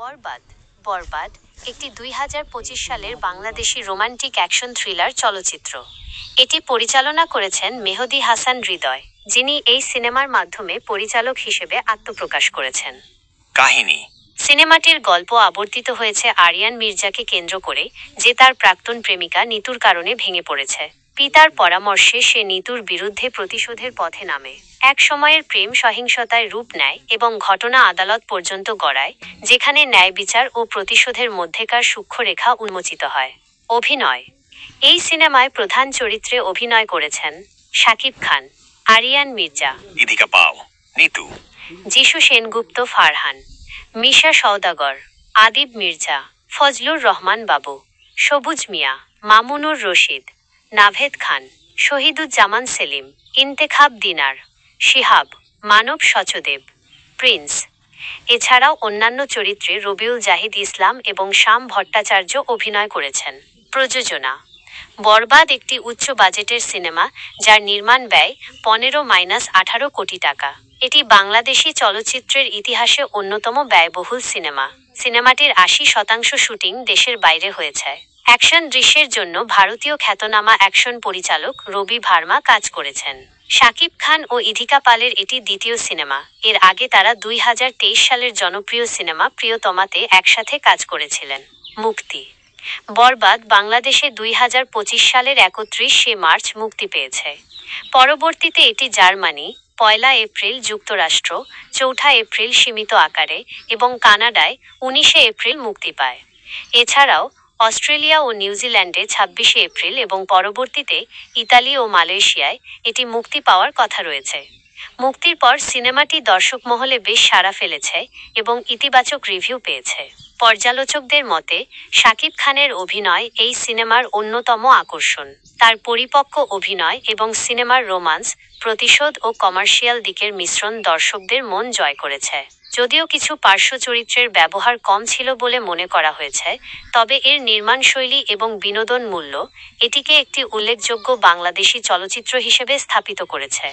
বরবাদ বরবাদ একটি ২০২৫ সালের Bangladeshi romantic action thriller চলচ্চিত্র। এটি পরিচালনা করেছেন মেহেদী হাসান হৃদয়, যিনি এই সিনেমার মাধ্যমে পরিচালক হিসেবে আত্মপ্রকাশ করেছেন। কাহিনী। সিনেমাটির গল্প আবর্তিত হয়েছে আরিয়ান মির্জাকে কেন্দ্র করে, যে তার প্রাক্তন প্রেমিকা নিতুর কারণে ভেঙে পড়েছে। পিতার পরামর্শে সে নিতুর বিরুদ্ধে প্রতিশোধের পথে নামে। এক সময়ের প্রেম সহিংসতায় রূপ নেয় এবং ঘটনা আদালত পর্যন্ত গড়ায়, যেখানে ন্যায় বিচার ও প্রতিশোধের মধ্যেকার সূক্ষ্মরেখা উন্মোচিত হয়। অভিনয়। এই সিনেমায় প্রধান চরিত্রে অভিনয় করেছেন শাকিব খান, আরিয়ান মির্জা, ইদিকা পাও, নিতু, যিশু সেনগুপ্ত, ফারহান, মিশা সওদাগর, আদিব মির্জা, ফজলুর রহমান বাবু, সবুজ মিয়া, মামুনুর রশিদ, নাভেদ খান, শহীদুজ্জামান সেলিম, ইন্তেখাব দিনার, শিহাব, মানব সচদেব, প্রিন্স। এছাড়াও অন্যান্য চরিত্রে রবিউল জাহিদ ইসলাম এবং শ্যাম ভট্টাচার্য অভিনয় করেছেন। প্রযোজনা। বরবাদ একটি উচ্চ বাজেটের সিনেমা, যার নির্মাণ ব্যয় 15-18 কোটি টাকা। এটি বাংলাদেশি চলচ্চিত্রের ইতিহাসে অন্যতম ব্যয়বহুল সিনেমা। সিনেমাটির 80% শুটিং দেশের বাইরে হয়েছে। অ্যাকশন দৃশ্যের জন্য ভারতীয় খ্যাতনামা অ্যাকশন পরিচালক রবি ভার্মা কাজ করেছেন। শাকিব খান ও ইধিকা পালের এটি দ্বিতীয় সিনেমা। এর আগে তারা 2023 সালের জনপ্রিয় সিনেমা প্রিয়তমাতে একসাথে কাজ করেছিলেন। মুক্তি। বরবাদ বাংলাদেশে 2025 সালের 31শে মার্চ মুক্তি পেয়েছে। পরবর্তীতে এটি জার্মানি 1 এপ্রিল, যুক্তরাষ্ট্র 4 এপ্রিল সীমিত আকারে এবং কানাডায় 19 এপ্রিল মুক্তি পায়। এছাড়াও অস্ট্রেলিয়া ও নিউজিল্যান্ডে 26 এপ্রিল এবং পরবর্তীতে ইতালি ও মালয়েশিয়ায় এটি মুক্তি পাওয়ার কথা রয়েছে। মুক্তির পর সিনেমাটি দর্শকমহলে বেশ সাড়া ফেলেছে এবং ইতিবাচক রিভিউ পেয়েছে। পর্যালোচকদের মতে, শাকিব খানের অভিনয় এই সিনেমার অন্যতম আকর্ষণ। তার পরিপক্ক অভিনয় এবং সিনেমার রোমান্স, প্রতিশোধ ও কমার্শিয়াল দিকের মিশ্রণ দর্শকদের মন জয় করেছে। যদিও কিছু পার্শ্ব চরিত্রের ব্যবহার কম ছিল বলে মনে করা হয়েছে, তবে এর নির্মাণশৈলী এবং বিনোদন মূল্য এটিকে একটি উল্লেখযোগ্য বাংলাদেশি চলচ্চিত্র হিসেবে স্থাপিত করেছে।